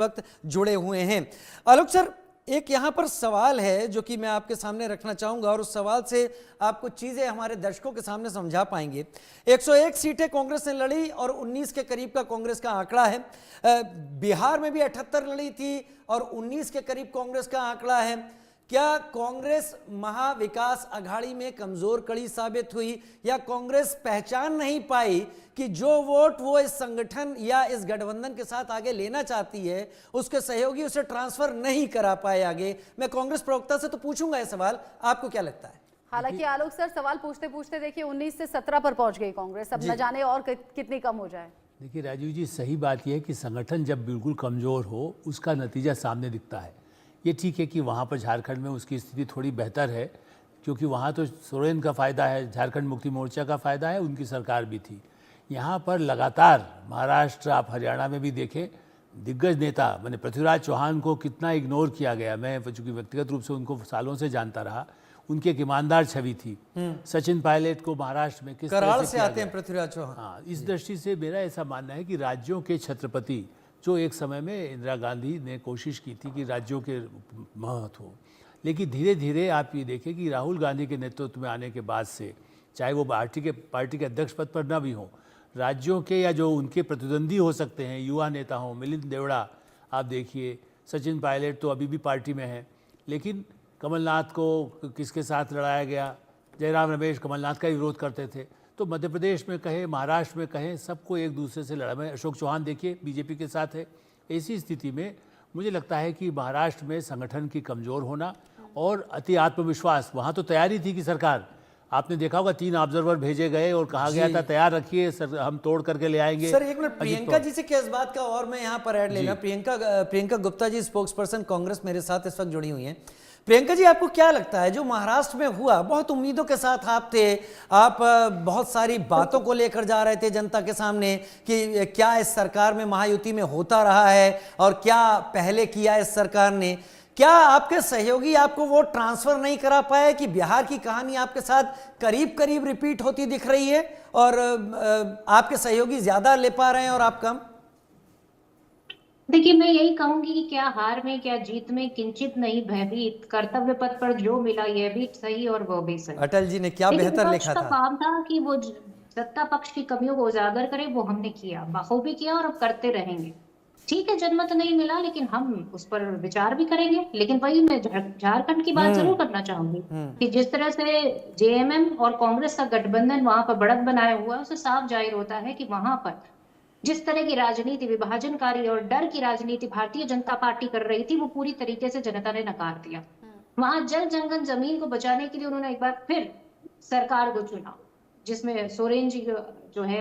वक्त जुड़े हुए हैं। आलोक सर, एक यहाँ पर सवाल है जो कि मैं आपके सामने रखना चाहूंगा और उस सवाल से आप कुछ चीजें हमारे दर्शकों के सामने समझा पाएंगे। 101 सीटें कांग्रेस ने लड़ी और 19 के करीब का कांग्रेस का आंकड़ा है। बिहार में भी 78 लड़ी थी और 19 के करीब कांग्रेस का आंकड़ा है। क्या कांग्रेस महाविकास अघाड़ी में कमजोर कड़ी साबित हुई या कांग्रेस पहचान नहीं पाई कि जो वोट वो इस संगठन या इस गठबंधन के साथ आगे लेना चाहती है उसके सहयोगी उसे ट्रांसफर नहीं करा पाए आगे? मैं कांग्रेस प्रवक्ता से तो पूछूंगा ये सवाल, आपको क्या लगता है? हालांकि आलोक सर, सवाल पूछते पूछते देखिए 19 से 17 पर पहुंच गई कांग्रेस, अब न जाने और कितनी कम हो जाए। देखिए राजीव जी, सही बात यह है कि संगठन जब बिल्कुल कमज़ोर हो उसका नतीजा सामने दिखता है। ये ठीक है कि वहाँ पर झारखंड में उसकी स्थिति थोड़ी बेहतर है क्योंकि वहाँ तो सोरेन का फ़ायदा है, झारखंड मुक्ति मोर्चा का फ़ायदा है, उनकी सरकार भी थी। यहाँ पर लगातार महाराष्ट्र, आप हरियाणा में भी देखें, दिग्गज नेता मैंने पृथ्वीराज चौहान को कितना इग्नोर किया गया। मैं चूँकि व्यक्तिगत रूप से उनको सालों से जानता रहा, उनकी एक ईमानदार छवि थी। सचिन पायलट को महाराष्ट्र में किस तरह से आते हैं पृथ्वीराज चौहान। हाँ, इस दृष्टि से मेरा ऐसा मानना है कि राज्यों के छत्रपति, जो एक समय में इंदिरा गांधी ने कोशिश की थी कि राज्यों के महत्व हो, लेकिन धीरे धीरे आप ये देखें कि राहुल गांधी के नेतृत्व में आने के बाद से, चाहे वो पार्टी के अध्यक्ष पद पर न भी हो, राज्यों के या जो उनके प्रतिद्वंदी हो सकते हैं, युवा नेता हों, मिलिंद देवड़ा आप देखिए, सचिन पायलट तो अभी भी पार्टी में है, लेकिन कमलनाथ को किसके साथ लड़ाया गया? जयराम रमेश कमलनाथ का विरोध करते थे। तो मध्य प्रदेश में कहें, महाराष्ट्र में कहें, सबको एक दूसरे से लड़ा। मैं अशोक चौहान देखिए बीजेपी के साथ है। ऐसी स्थिति में मुझे लगता है कि महाराष्ट्र में संगठन की कमज़ोर होना और अति आत्मविश्वास, वहाँ तो तैयारी थी कि सरकार, आपने देखा होगा 3 ऑब्जर्वर भेजे गए और कहा गया था तैयार रखिए सर, हम तोड़ करके ले आएंगे। सर एक मिनट, प्रियंका जी से क्या इस बात का और मैं यहाँ पर ऐड लेना। प्रियंका गुप्ता जी, स्पोक्स पर्सन कांग्रेस, मेरे साथ इस वक्त जुड़ी हुई हैं। प्रियंका जी, आपको क्या लगता है जो महाराष्ट्र में हुआ? बहुत उम्मीदों के साथ आप थे, आप बहुत सारी बातों को लेकर जा रहे थे जनता के सामने कि क्या इस सरकार में महायुति में होता रहा है और क्या पहले किया इस सरकार ने। क्या आपके सहयोगी आपको वो ट्रांसफर नहीं करा पाए कि बिहार की कहानी आपके साथ करीब करीब रिपीट होती दिख रही है और आपके सहयोगी ज्यादा ले पा रहे हैं और आप कम? देखिए, मैं यही कहूंगी कि क्या हार में क्या जीत में किंचित नहीं भयभीत, कर्तव्य पथ पर जो मिला यह भी सही और वो भी सही। अटल जी ने क्या बेहतर लिखा था। काम था कि वो सत्ता पक्ष की कमियों को उजागर करे, वो हमने किया, बखूबी किया और अब करते रहेंगे। ठीक है, जनमत नहीं मिला लेकिन हम उस पर विचार भी करेंगे। लेकिन वही मैं झारखंड की बात जरूर करना चाहूंगी कि जिस तरह से जेएमएम और कांग्रेस का गठबंधन वहां पर बढ़त बनाया हुआ है, उससे साफ जाहिर होता है कि वहां पर जिस तरह की राजनीति, विभाजनकारी और डर की राजनीति भारतीय जनता पार्टी कर रही थी, वो पूरी तरीके से जनता ने नकार दिया। वहां जल जंगल जमीन को बचाने के लिए उन्होंने एक बार फिर सरकार को चुना, जिसमें सोरेन जी जो है